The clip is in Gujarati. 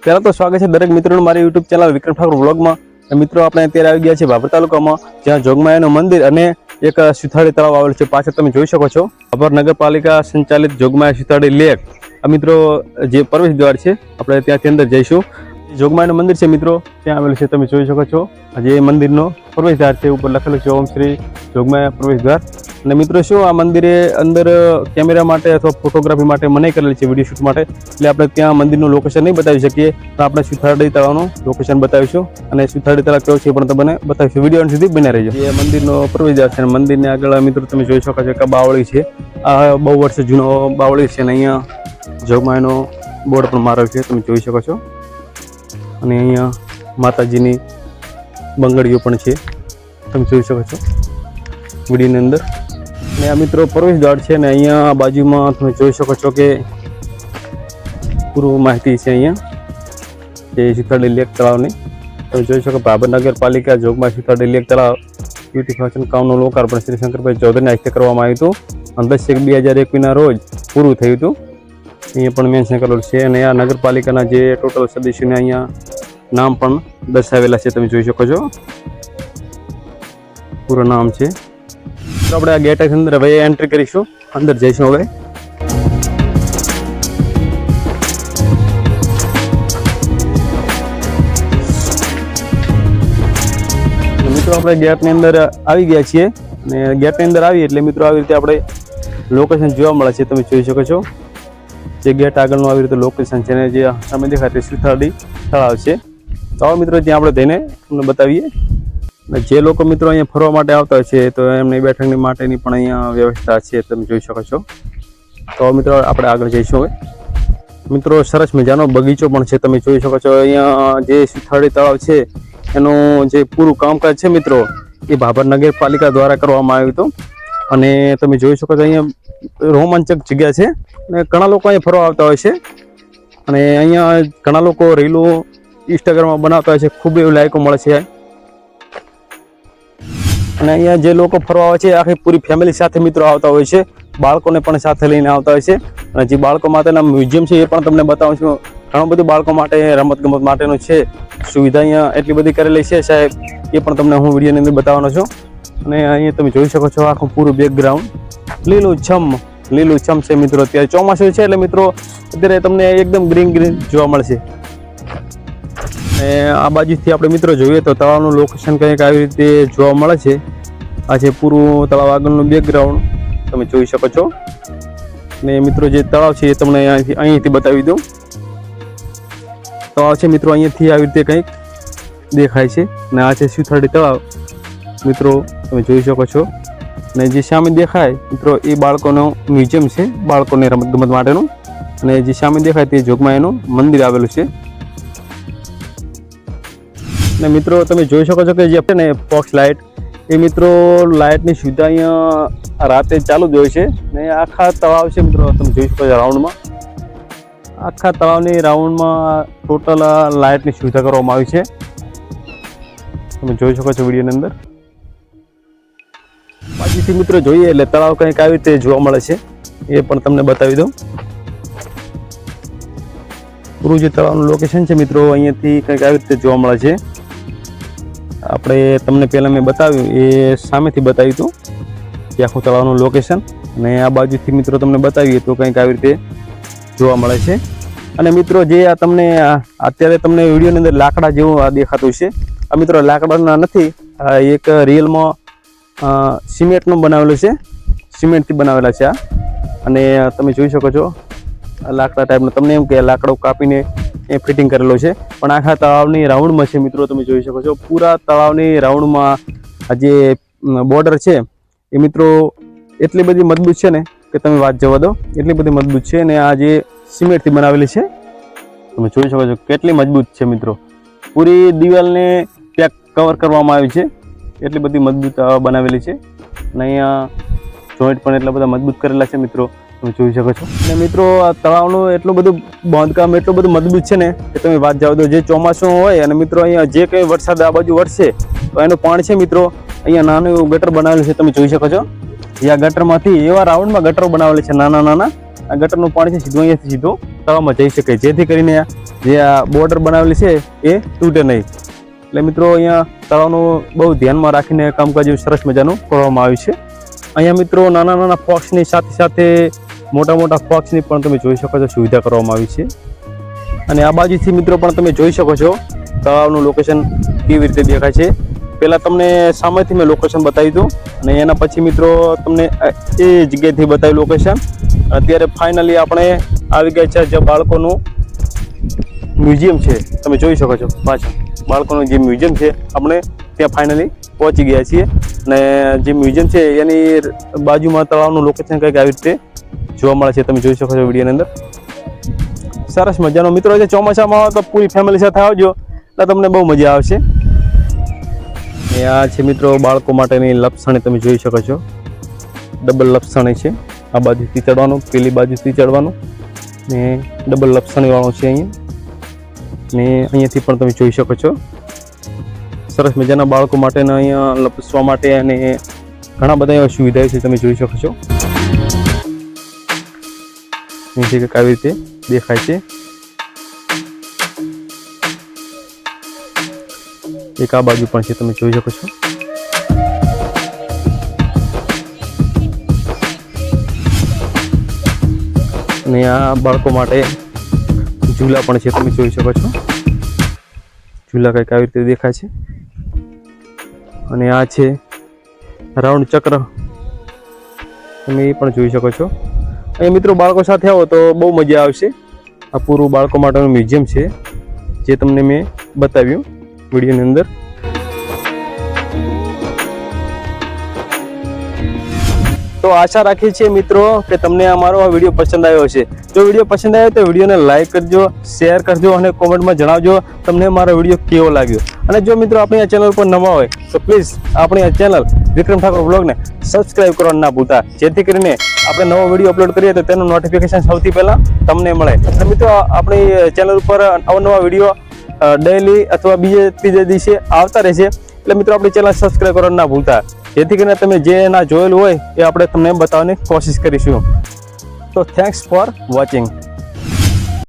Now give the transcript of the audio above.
પહેલા તો સ્વાગત છે દરેક મિત્રોનું મારી યુટ્યુબ ચેનલ વિક્રમ ઠાકોર વ્લોગમાં। મિત્રો આપણે અત્યારે આવી ગયા છે ભાભર તાલુકામાં, જ્યાં જોગમાયાનું મંદિર અને એક સુથાળી તળાવ આવેલું છે। પાછળ તમે જોઈ શકો છો ભાભર નગરપાલિકા સંચાલિત જોગમાયા સુથાળી લેક। આ મિત્રો જે પ્રવેશ દ્વાર છે, આપણે ત્યાંથી અંદર જઈશું। જોગમાયાનું મંદિર છે મિત્રો, ત્યાં આવેલું છે, તમે જોઈ શકો છો। જે મંદિરનો પ્રવેશ દ્વાર છે, ઉપર લખેલું છે ઓમ શ્રી જોગમાયા પ્રવેશ દ્વાર। અને મિત્રો શું આ મંદિરે અંદર કેમેરા માટે અથવા ફોટોગ્રાફી માટે મનાઈ કરેલી છે, વિડીયો શૂટ માટે, એટલે આપણે ત્યાં મંદિરનું લોકેશન નહીં બતાવી શકીએ, પણ આપણે સુથાળી તળાવનું લોકેશન બતાવીશું। અને સુથાળી તળાવ કેવો છે પણ તમને બતાવીશું, વિડીયો સુધી બન્યા રહેજો। એ મંદિરનો પ્રવેશ દ્વાર છે, અને મંદિરની આગળ મિત્રો તમે જોઈ શકો છો કે બાવળી છે, આ બહુ વર્ષ જૂનો બાવળી છે, અને અહીંયા જોગમાયાનો બોર્ડ પણ મારેલો છે, તમે જોઈ શકો છો। અને અહીંયા માતાજીની બંગડીઓ પણ છે, તમે જોઈ શકો છો વિડીયોની અંદર। અને આ મિત્રો પ્રવેશ દ્વાર છે, ને અહીંયા બાજુમાં તમે જોઈ શકો છો કે પૂરું માહિતી છે અહીંયા જે સુથાળી લેક તળાવની। તમે જોઈ શકો ભાભર નગરપાલિકા જોગમાયા સુથાળી લેક તળાવ બ્યુટિફિકેશન કામનું લોકાર્પણ શ્રી શંકરભાઈ ચૌધરીના હસ્તે કરવામાં આવ્યું હતું, 10/1/2021 રોજ પૂરું થયું હતું। અહીંયા પણ મેન્શન કરેલું છે, અને આ નગરપાલિકાના જે ટોટલ સદસ્યોને અહીંયા નામ પણ દર્શાવેલા છે, તમે જોઈ શકો છો, પૂરું નામ છે। તો આપણે આ ગેટ અંદર હવે એન્ટ્રી કરીશું, અંદર જઈશું હવે। મિત્રો આપણે ગેટની અંદર આવી ગયા છીએ, અને ગેટની અંદર આવી એટલે મિત્રો આવી રીતે આપણે લોકેશન જોવા મળે છે, તમે જોઈ શકો છો। જે ગેટ આગળનું આવી રીતે લોકેશન છે, ને જે સામે દેખાય તે સુથાળી તળાવ છે। તો આવો મિત્રો ત્યાં આપણે જઈને તમને બતાવીએ। અને જે લોકો મિત્રો અહીંયા ફરવા માટે આવતા હોય છે, તો એમની બેઠકની માટેની પણ અહીંયા વ્યવસ્થા છે, તમે જોઈ શકો છો। તો મિત્રો આપણે આગળ જઈશું હવે। મિત્રો સરસ મજાનો બગીચો પણ છે, તમે જોઈ શકો છો। અહીંયા જે સુથાળી તળાવ છે એનું જે પૂરું કામકાજ છે મિત્રો, એ ભાભર નગરપાલિકા દ્વારા કરવામાં આવ્યું હતું, અને તમે જોઈ શકો છો અહીંયા રોમાંચક જગ્યા છે, અને ઘણા લોકો અહીંયા ફરવા આવતા હોય છે, અને અહીંયા ઘણા લોકો રીલો ઇન્સ્ટાગ્રામમાં બનાવતા હોય છે, ખૂબ એવી લાઈકો મળે છે। અને અહીંયા જે લોકો ફરવા આવે છે આખી પૂરી ફેમિલી સાથે મિત્રો આવતા હોય છે, બાળકોને પણ સાથે લઈને આવતા હોય છે। અને જે બાળકો માટેના મ્યુઝિયમ છે એ પણ તમને બતાવું છું। ઘણું બધું બાળકો માટે રમતગમત માટેનું છે, સુવિધા અહીંયા એટલી બધી કરેલી છે સાહેબ, એ પણ તમને હું વિડીયોની અંદર બતાવવાનો છું। અને અહીંયા તમે જોઈ શકો છો આખું પૂરું બેકગ્રાઉન્ડ લીલુંછમ છે મિત્રો। અત્યારે ચોમાસું છે એટલે મિત્રો અત્યારે તમને એકદમ ગ્રીન જોવા મળશે। અને આ બાજુથી આપણે મિત્રો જોઈએ તો તળાવનું લોકેશન કંઈક આવી રીતે જોવા મળે છે। આ છે પૂરું તળાવ આગળનું બેકગ્રાઉન્ડ, તમે જોઈ શકો છો। અને મિત્રો જે તળાવ છે એ તમને અહીંથી બતાવી દઉં। તળાવ છે મિત્રો અહીંયાથી આવી રીતે કંઈક દેખાય છે, અને આ છે સુથાળી તળાવ મિત્રો, તમે જોઈ શકો છો। અને જે સામે દેખાય મિત્રો એ બાળકોનો મ્યુઝિયમ છે, બાળકોને રમતગમત માટેનું, અને જે સામે દેખાય તે જોગમાયાનું મંદિર આવેલું છે। ને મિત્રો તમે જોઈ શકો છો કે જે છે ને ફોક્સ લાઇટ, એ મિત્રો લાઇટની સુવિધા અહીંયા રાતે ચાલુ જ હોય છે। ને આખા તળાવ છે મિત્રો, તમે જોઈ શકો છો રાઉન્ડમાં, આખા તળાવની રાઉન્ડમાં ટોટલ લાઇટની સુવિધા કરવામાં આવી છે, તમે જોઈ શકો છો વિડીયોની અંદર। બાજુથી મિત્રો જોઈએ એટલે તળાવ કંઈક આવી રીતે જોવા મળે છે, એ પણ તમને બતાવી દઉં। પૂરું જે તળાવનું લોકેશન છે મિત્રો અહીંયાથી કંઈક આવી રીતે જોવા મળે છે। આપણે તમને પહેલાં મેં બતાવ્યું એ સામેથી બતાવ્યું હતું કે આખું તળાવનું લોકેશન, અને આ બાજુથી મિત્રો તમને બતાવીએ તો કંઈક આવી રીતે જોવા મળે છે। અને મિત્રો જે આ તમને અત્યારે તમને વિડીયોની અંદર લાકડા જેવું આ દેખાતું છે, આ મિત્રો લાકડાના નથી, આ એક રિયલમાં સિમેન્ટનું બનાવેલું છે, સિમેન્ટથી બનાવેલા છે આ। અને તમે જોઈ શકો છો લાકડા ટાઈપનું, તમને એમ કે લાકડો કાપીને એ ફિટિંગ કરેલો છે, પણ આખા તળાવની રાઉન્ડમાં છે મિત્રો, તમે જોઈ શકો છો। પૂરા તળાવની રાઉન્ડમાં આ જે બોર્ડર છે એ મિત્રો એટલી બધી મજબૂત છે ને કે તમે વાત જવા દો, એટલી બધી મજબૂત છે। અને આ જે સિમેન્ટથી બનાવેલી છે, તમે જોઈ શકો છો કેટલી મજબૂત છે મિત્રો। પૂરી દિવાલને પેક કવર કરવામાં આવી છે, એટલી બધી મજબૂત બનાવેલી છે। અને અહીંયા જોઈન્ટ પણ એટલા બધા મજબૂત કરેલા છે મિત્રો, તમે જોઈ શકો છો। અને મિત્રો આ તળાવનું એટલું બધું બાંધકામ એટલું બધું મજબૂત છે ને કે તમે વાત જાવ દો। જે ચોમાસું હોય અને મિત્રો અહીંયા જે કંઈ વરસાદ આ બાજુ વરસે તો એનું પાણી છે મિત્રો, અહીંયા નાનું એવું ગટર બનાવેલું છે, તમે જોઈ શકો છો। આ ગટરમાંથી એવા રાઉન્ડમાં ગટરો બનાવેલી છે નાના, આ ગટરનું પાણી છે સીધું અહીંયાથી સીધું તળાવમાં જઈ શકે, જેથી કરીને જે આ બોર્ડર બનાવેલી છે એ તૂટે નહીં. એટલે મિત્રો અહીંયા તળાવનું બહુ ધ્યાનમાં રાખીને કામકાજ સરસ મજાનું કરવામાં આવ્યું છે. અહીંયા મિત્રો નાના નાના ફોક્સની સાથે સાથે મોટા મોટા ફોક્સની પણ તમે જોઈ શકો છો સુવિધા કરવામાં આવી છે. અને આ બાજુથી મિત્રો પણ તમે જોઈ શકો છો તળાવનું લોકેશન કેવી રીતે દેખાય છે. પહેલાં તમને સામેથી મેં લોકેશન બતાવી દઉં અને એના પછી મિત્રો તમને એ જગ્યાએથી બતાવ્યું લોકેશન. અત્યારે ફાઇનલી આપણે આવી ગયા છે જે બાળકોનું મ્યુઝિયમ છે, તમે જોઈ શકો છો પાછળ બાળકોનું જે મ્યુઝિયમ છે આપણે ત્યાં ફાઇનલી પહોંચી ગયા છીએ. અને જે મ્યુઝિયમ છે એની બાજુમાં તળાવનું લોકેશન કંઈક આવી રીતે જોવા મળે છે, તમે જોઈ શકો છો વિડીયોની અંદર. સરસ મજાનો મિત્રો છે. ચોમાસામાં આવો તો પૂરી ફેમિલી સાથે આવજો એટલે તમને બહુ મજા આવશે. આ છે મિત્રો બાળકો માટેની લપસણી, તમે જોઈ શકો છો ડબલ લપસણી છે. આ બાજુથી ચડવાનું, પેલી બાજુથી ચડવાનું ને ડબલ લપસણી વાળો છે અહીંયા. ને અહીંયાથી પણ તમે જોઈ શકો છો સરસ મજાના બાળકો માટેના અહીંયા લપસવા માટે અને ઘણા બધા એવા સુવિધાઓ છે, તમે જોઈ શકો છો. અહીંથી કંઈક આવી રીતે દેખાય છે. એક આ બાજુ પણ છે, તમે જોઈ શકો છો. અને આ બાળકો માટે ઝૂલા પણ છે, તમે જોઈ શકો છો. ઝૂલા કંઈક આવી રીતે દેખાય છે. અને આ છે રાઉન્ડ ચક્ર, તમે એ પણ જોઈ શકો છો. અહીં મિત્રો બાળકો સાથે આવો તો બહુ મજા આવશે. આ પૂરું બાળકો માટેનું મ્યુઝિયમ છે જે તમને મેં બતાવ્યું વિડીયોની અંદર. તો આશા રાખીએ છીએ મિત્રો કે તમને અમારો આ વિડીયો પસંદ આવ્યો હશે. જો વિડીયો પસંદ આવ્યો તો વિડીયોને લાઈક કરજો, શેર કરજો અને કોમેન્ટમાં જણાવજો તમને મારો વિડીયો કેવો લાગ્યો. અને જો મિત્રો આપણી આ ચેનલ પર નવા હોય તો પ્લીઝ આપણી આ ચેનલ વિક્રમ ઠાકોર વ્લોગને સબસ્ક્રાઈબ કરવાનું ના ભૂલતા, જેથી કરીને આપણે નવો વિડીયો અપલોડ કરીએ તો તેનું નોટિફિકેશન સૌથી પહેલાં તમને મળે. અને મિત્રો આપણી ચેનલ ઉપર અવનવા વિડીયો ડેઈલી અથવા બીજે ત્રીજે દિવસે આવતા રહેશે. એટલે મિત્રો આપણી ચેનલ સબસ્ક્રાઈબ કરવાનું ના ભૂલતા, જેથી કરીને તમે જે ના જોયેલું હોય એ આપણે તમને બતાવવાની કોશિશ કરીશું. તો થેન્ક્સ ફોર વોચિંગ.